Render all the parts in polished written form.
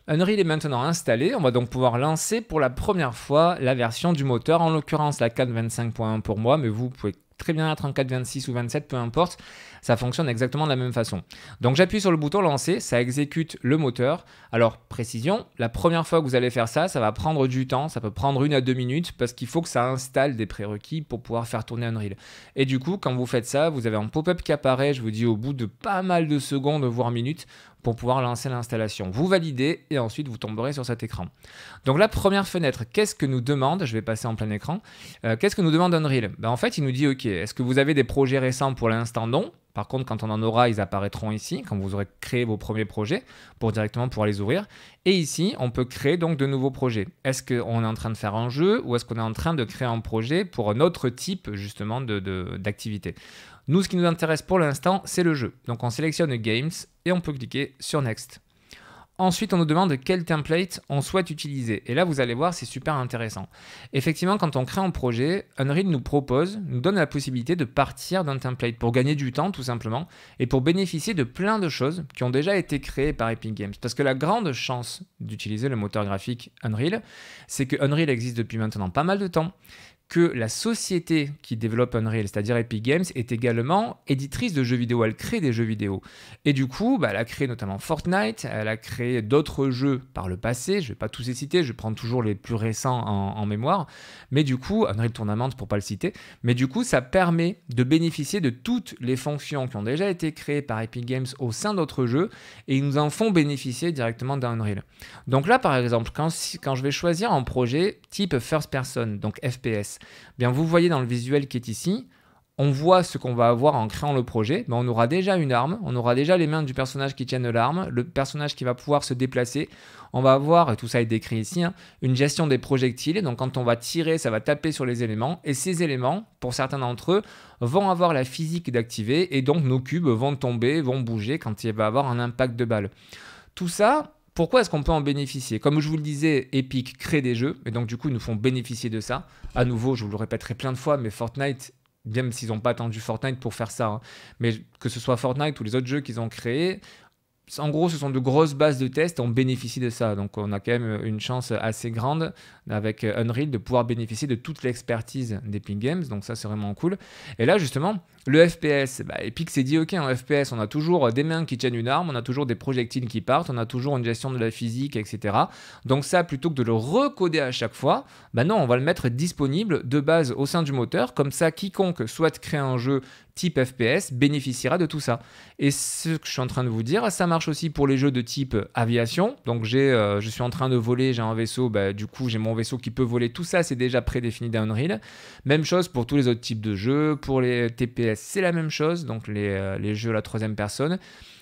Unreal est maintenant installé, on va donc pouvoir lancer pour la première fois la version du moteur, en l'occurrence la 4.25.1 pour moi, mais vous pouvez très bien être en 4.26 ou 27, peu importe, ça fonctionne exactement de la même façon. Donc j'appuie sur le bouton lancer, ça exécute le moteur. Alors précision, la première fois que vous allez faire ça, ça va prendre du temps, ça peut prendre 1 à 2 minutes parce qu'il faut que ça installe des prérequis pour pouvoir faire tourner Unreal. Et du coup, quand vous faites ça, vous avez un pop-up qui apparaît, je vous dis au bout de pas mal de secondes, voire minutes, pour pouvoir lancer l'installation. Vous validez et ensuite vous tomberez sur cet écran. Donc la première fenêtre, qu'est-ce que nous demande? Je vais passer en plein écran. Qu'est-ce que nous demande Unreal? En fait, il nous dit, ok, est-ce que vous avez des projets récents? Pour l'instant, non. Par contre, quand on en aura, ils apparaîtront ici, quand vous aurez créé vos premiers projets, pour directement pouvoir les ouvrir. Et ici, on peut créer donc de nouveaux projets. Est-ce qu'on est en train de faire un jeu ou est-ce qu'on est en train de créer un projet pour un autre type justement d'activité? Nous, ce qui nous intéresse pour l'instant, c'est le jeu. Donc on sélectionne Games et on peut cliquer sur Next. Ensuite, on nous demande quel template on souhaite utiliser. Et là, vous allez voir, c'est super intéressant. Effectivement, quand on crée un projet, Unreal nous donne la possibilité de partir d'un template pour gagner du temps, tout simplement, et pour bénéficier de plein de choses qui ont déjà été créées par Epic Games. Parce que la grande chance d'utiliser le moteur graphique Unreal, c'est que Unreal existe depuis maintenant pas mal de temps, que la société qui développe Unreal, c'est-à-dire Epic Games, est également éditrice de jeux vidéo. Elle crée des jeux vidéo. Et du coup, elle a créé notamment Fortnite, elle a créé d'autres jeux par le passé. Je ne vais pas tous les citer, je vais prendre toujours les plus récents en mémoire. Mais du coup, Unreal Tournament pour ne pas le citer. Mais du coup, ça permet de bénéficier de toutes les fonctions qui ont déjà été créées par Epic Games au sein d'autres jeux et ils nous en font bénéficier directement dans Unreal. Donc là, par exemple, quand je vais choisir un projet type First Person, donc FPS, bien, vous voyez dans le visuel qui est ici, on voit ce qu'on va avoir en créant le projet. On aura déjà une arme, on aura déjà les mains du personnage qui tiennent l'arme, le personnage qui va pouvoir se déplacer. On va avoir, et tout ça est décrit ici, une gestion des projectiles. Donc quand on va tirer, ça va taper sur les éléments. Et ces éléments, pour certains d'entre eux, vont avoir la physique d'activer. Et donc nos cubes vont tomber, vont bouger quand il va y avoir un impact de balle. Tout ça, pourquoi est-ce qu'on peut en bénéficier? Comme je vous le disais, Epic crée des jeux, et donc du coup, ils nous font bénéficier de ça. À nouveau, je vous le répéterai plein de fois, mais Fortnite, même s'ils n'ont pas attendu Fortnite pour faire ça, mais que ce soit Fortnite ou les autres jeux qu'ils ont créés, en gros, ce sont de grosses bases de tests, on bénéficie de ça. Donc, on a quand même une chance assez grande avec Unreal de pouvoir bénéficier de toute l'expertise d'Epic Games. Donc, ça, c'est vraiment cool. Et là, justement, le FPS, Epic s'est dit, ok, en FPS, on a toujours des mains qui tiennent une arme, on a toujours des projectiles qui partent, on a toujours une gestion de la physique, etc. Donc, ça, plutôt que de le recoder à chaque fois, non, on va le mettre disponible de base au sein du moteur. Comme ça, quiconque souhaite créer un jeu type FPS bénéficiera de tout ça. Et ce que je suis en train de vous dire, ça marche aussi pour les jeux de type aviation. Donc je suis en train de voler, j'ai un vaisseau, du coup j'ai mon vaisseau qui peut voler. Tout ça, c'est déjà prédéfini dans Unreal. Même chose pour tous les autres types de jeux. Pour les TPS, c'est la même chose. Donc les jeux à la troisième personne.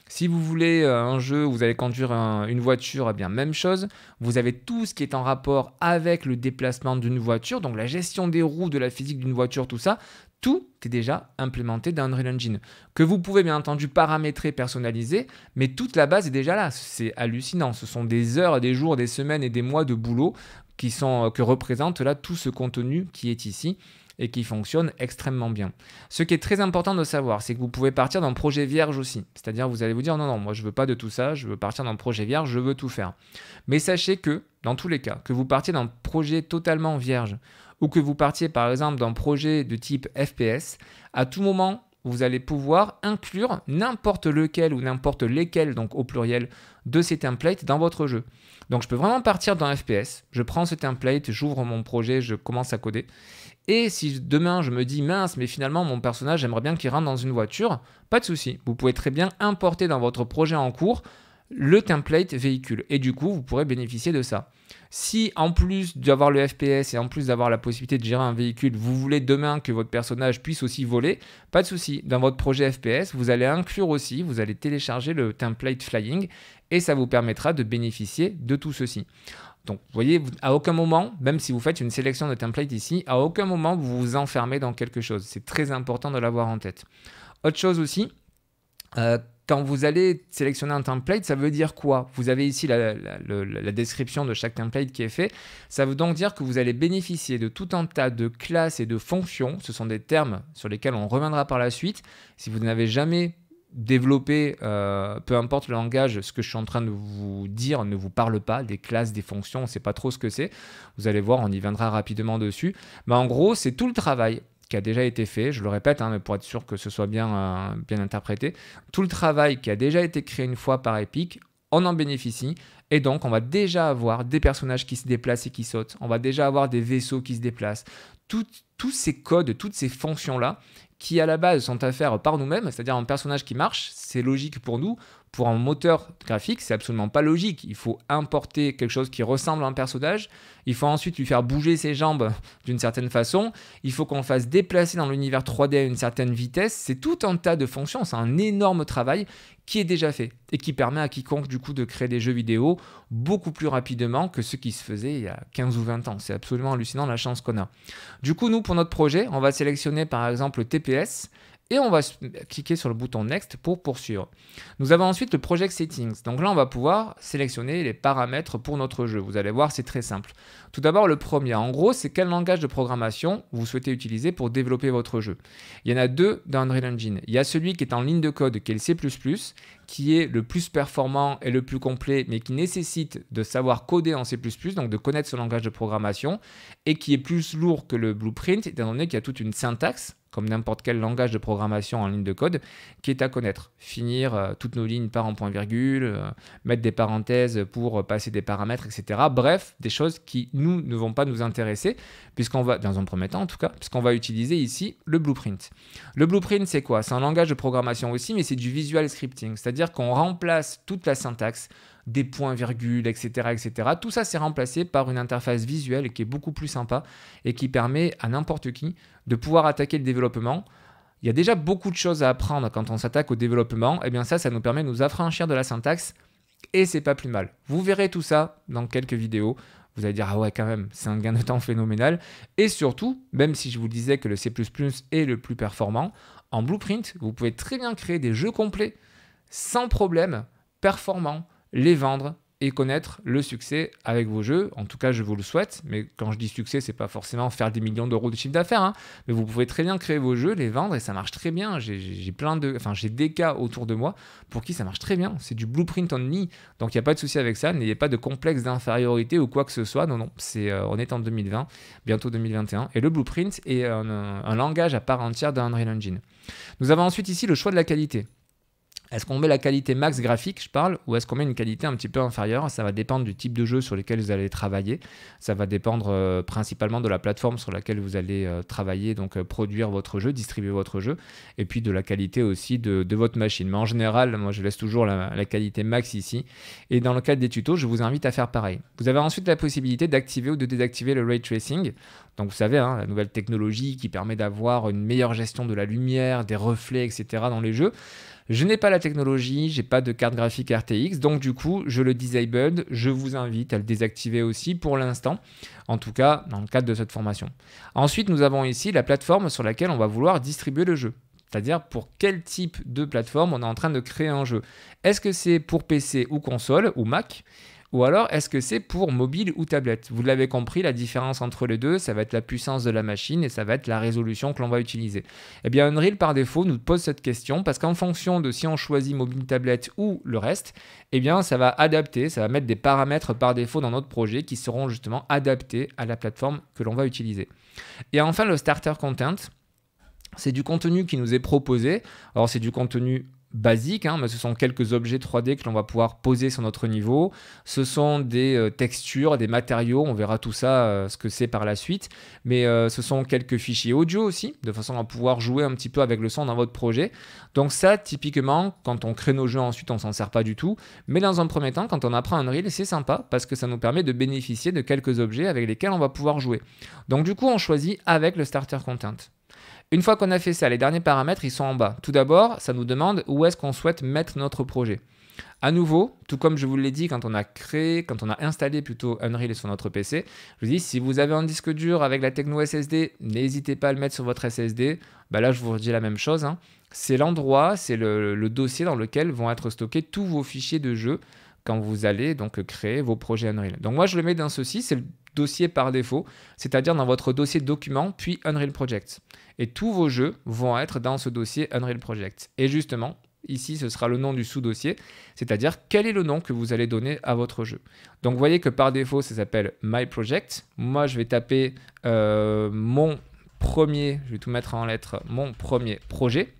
Si vous voulez un jeu où vous allez conduire une voiture, eh bien même chose. Vous avez tout ce qui est en rapport avec le déplacement d'une voiture, donc la gestion des roues, de la physique d'une voiture, tout ça. Tout est déjà implémenté dans Unreal Engine, que vous pouvez bien entendu paramétrer, personnaliser, mais toute la base est déjà là. C'est hallucinant. Ce sont des heures, des jours, des semaines et des mois de boulot que représente là tout ce contenu qui est ici et qui fonctionne extrêmement bien. Ce qui est très important de savoir, c'est que vous pouvez partir d'un projet vierge aussi. C'est-à-dire, vous allez vous dire, non, moi je veux pas de tout ça, je veux partir d'un projet vierge, je veux tout faire. Mais sachez que, dans tous les cas, que vous partiez d'un projet totalement vierge, ou que vous partiez par exemple d'un projet de type FPS, à tout moment, vous allez pouvoir inclure n'importe lequel ou n'importe lesquels, donc au pluriel, de ces templates dans votre jeu. Donc je peux vraiment partir d'un FPS, je prends ce template, j'ouvre mon projet, je commence à coder. Et si demain je me dis mince, mais finalement mon personnage, j'aimerais bien qu'il rentre dans une voiture, pas de souci. Vous pouvez très bien importer dans votre projet en cours le template véhicule. Et du coup, vous pourrez bénéficier de ça. Si en plus d'avoir le FPS et en plus d'avoir la possibilité de gérer un véhicule, vous voulez demain que votre personnage puisse aussi voler, pas de souci. Dans votre projet FPS, vous allez inclure aussi, vous allez télécharger le template flying et ça vous permettra de bénéficier de tout ceci. Donc, vous voyez, à aucun moment, même si vous faites une sélection de templates ici, à aucun moment vous vous enfermez dans quelque chose. C'est très important de l'avoir en tête. Autre chose aussi, quand vous allez sélectionner un template, ça veut dire quoi? Vous avez ici la description de chaque template qui est fait. Ça veut donc dire que vous allez bénéficier de tout un tas de classes et de fonctions. Ce sont des termes sur lesquels on reviendra par la suite. Si vous n'avez jamais développer, peu importe le langage, ce que je suis en train de vous dire ne vous parle pas, des classes, des fonctions, on ne sait pas trop ce que c'est. Vous allez voir, on y viendra rapidement dessus. Mais en gros, c'est tout le travail qui a déjà été fait, je le répète, hein, mais pour être sûr que ce soit bien interprété, tout le travail qui a déjà été créé une fois par Epic, on en bénéficie, et donc on va déjà avoir des personnages qui se déplacent et qui sautent, on va déjà avoir des vaisseaux qui se déplacent, tous ces codes, toutes ces fonctions-là, qui à la base sont à faire par nous-mêmes, c'est-à-dire un personnage qui marche, c'est logique pour nous. Pour un moteur graphique, c'est absolument pas logique. Il faut importer quelque chose qui ressemble à un personnage. Il faut ensuite lui faire bouger ses jambes d'une certaine façon. Il faut qu'on le fasse déplacer dans l'univers 3D à une certaine vitesse. C'est tout un tas de fonctions. C'est un énorme travail qui est déjà fait et qui permet à quiconque du coup de créer des jeux vidéo beaucoup plus rapidement que ce qui se faisait il y a 15 ou 20 ans. C'est absolument hallucinant la chance qu'on a. Du coup, nous, pour notre projet, on va sélectionner par exemple le TPS. Et on va cliquer sur le bouton Next pour poursuivre. Nous avons ensuite le Project Settings. Donc là, on va pouvoir sélectionner les paramètres pour notre jeu. Vous allez voir, c'est très simple. Tout d'abord, le premier. En gros, c'est quel langage de programmation vous souhaitez utiliser pour développer votre jeu. Il y en a deux dans Unreal Engine. Il y a celui qui est en ligne de code, qui est le C++, qui est le plus performant et le plus complet, mais qui nécessite de savoir coder en C++, donc de connaître ce langage de programmation, et qui est plus lourd que le Blueprint, étant donné qu'il y a toute une syntaxe, comme n'importe quel langage de programmation en ligne de code, qui est à connaître. Finir toutes nos lignes par un point-virgule, mettre des parenthèses pour passer des paramètres, etc. Bref, des choses qui, nous, ne vont pas nous intéresser, puisqu'on va, dans un premier temps en tout cas, puisqu'on va utiliser ici le Blueprint. Le Blueprint, c'est quoi? C'est un langage de programmation aussi, mais c'est du visual scripting, c'est-à-dire qu'on remplace toute la syntaxe, des points-virgules, etc., etc. Tout ça, c'est remplacé par une interface visuelle qui est beaucoup plus sympa et qui permet à n'importe qui de pouvoir attaquer le développement. Il y a déjà beaucoup de choses à apprendre quand on s'attaque au développement. Et bien ça nous permet de nous affranchir de la syntaxe et c'est pas plus mal. Vous verrez tout ça dans quelques vidéos. Vous allez dire, ah ouais, quand même, c'est un gain de temps phénoménal. Et surtout, même si je vous disais que le C++ est le plus performant, en Blueprint, vous pouvez très bien créer des jeux complets sans problème, performants, les vendre et connaître le succès avec vos jeux. En tout cas, je vous le souhaite. Mais quand je dis succès, c'est pas forcément faire des millions d'euros de chiffre d'affaires. Hein. Mais vous pouvez très bien créer vos jeux, les vendre et ça marche très bien. J'ai des cas autour de moi pour qui ça marche très bien. C'est du blueprint only. Donc il n'y a pas de souci avec ça. N'ayez pas de complexe d'infériorité ou quoi que ce soit. Non. On est en 2020, bientôt 2021. Et le blueprint est un langage à part entière d'Unreal Engine. Nous avons ensuite ici le choix de la qualité. Est-ce qu'on met la qualité max graphique, je parle, ou est-ce qu'on met une qualité un petit peu inférieure? Ça va dépendre du type de jeu sur lequel vous allez travailler. Ça va dépendre principalement de la plateforme sur laquelle vous allez travailler, donc produire votre jeu, distribuer votre jeu, et puis de la qualité aussi de votre machine. Mais en général, moi je laisse toujours la qualité max ici. Et dans le cadre des tutos, je vous invite à faire pareil. Vous avez ensuite la possibilité d'activer ou de désactiver le ray tracing. Donc vous savez, hein, la nouvelle technologie qui permet d'avoir une meilleure gestion de la lumière, des reflets, etc. dans les jeux. Je n'ai pas la technologie, j'ai pas de carte graphique RTX, donc du coup, je le disabled. Je vous invite à le désactiver aussi pour l'instant, en tout cas dans le cadre de cette formation. Ensuite, nous avons ici la plateforme sur laquelle on va vouloir distribuer le jeu. C'est-à-dire pour quel type de plateforme on est en train de créer un jeu. Est-ce que c'est pour PC ou console ou Mac ? Ou alors, est-ce que c'est pour mobile ou tablette? Vous l'avez compris, la différence entre les deux, ça va être la puissance de la machine et ça va être la résolution que l'on va utiliser. Eh bien, Unreal, par défaut, nous pose cette question parce qu'en fonction de si on choisit mobile, tablette ou le reste, eh bien, ça va adapter, ça va mettre des paramètres par défaut dans notre projet qui seront justement adaptés à la plateforme que l'on va utiliser. Et enfin, le starter content, c'est du contenu qui nous est proposé. Alors, c'est du contenu basique, hein, mais ce sont quelques objets 3D que l'on va pouvoir poser sur notre niveau. Ce sont des textures, des matériaux, on verra tout ça, ce que c'est par la suite. Mais ce sont quelques fichiers audio aussi, de façon à pouvoir jouer un petit peu avec le son dans votre projet. Donc ça, typiquement, quand on crée nos jeux ensuite, on s'en sert pas du tout. Mais dans un premier temps, quand on apprend Unreal, c'est sympa parce que ça nous permet de bénéficier de quelques objets avec lesquels on va pouvoir jouer. Donc du coup, on choisit avec le starter content. Une fois qu'on a fait ça, les derniers paramètres, ils sont en bas. Tout d'abord, ça nous demande où est-ce qu'on souhaite mettre notre projet. À nouveau, tout comme je vous l'ai dit quand on a installé plutôt Unreal sur notre PC, je vous dis, si vous avez un disque dur avec la techno SSD, n'hésitez pas à le mettre sur votre SSD. Là, je vous dis la même chose. Hein. C'est l'endroit, c'est le dossier dans lequel vont être stockés tous vos fichiers de jeu quand vous allez donc créer vos projets Unreal. Donc moi, je le mets dans ceci, c'est le dossier par défaut, c'est-à-dire dans votre dossier document, puis Unreal Project. Et tous vos jeux vont être dans ce dossier Unreal Project. Et justement, Ici, ce sera le nom du sous-dossier, c'est-à-dire quel est le nom que vous allez donner à votre jeu. Donc, vous voyez que par défaut, ça s'appelle My Project. Moi, je vais taper mon premier, je vais tout mettre en lettres, mon premier projet.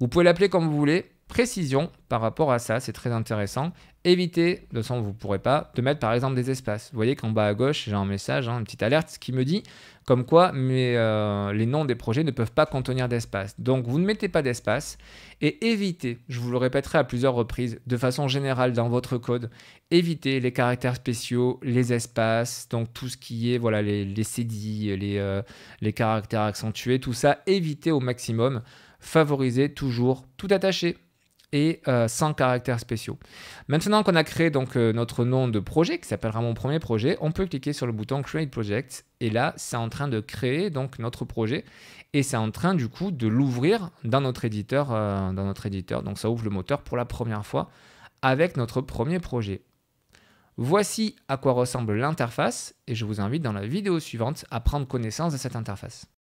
Vous pouvez l'appeler comme vous voulez. Précision par rapport à ça, c'est très intéressant. Évitez, de toute façon vous ne pourrez pas, de mettre par exemple des espaces. Vous voyez qu'en bas à gauche, j'ai un message, une petite alerte qui me dit comme quoi les noms des projets ne peuvent pas contenir d'espace. Donc vous ne mettez pas d'espace et évitez, je vous le répéterai à plusieurs reprises, de façon générale dans votre code, évitez les caractères spéciaux, les espaces, donc tout ce qui est voilà, les cédilles, les caractères accentués, tout ça, évitez au maximum. Favorisez toujours tout attaché et sans caractères spéciaux. Maintenant qu'on a créé donc notre nom de projet qui s'appellera mon premier projet, on peut cliquer sur le bouton Create Project et là c'est en train de créer donc notre projet et c'est en train du coup de l'ouvrir dans notre éditeur, donc ça ouvre le moteur pour la première fois avec notre premier projet. Voici à quoi ressemble l'interface et je vous invite dans la vidéo suivante à prendre connaissance de cette interface.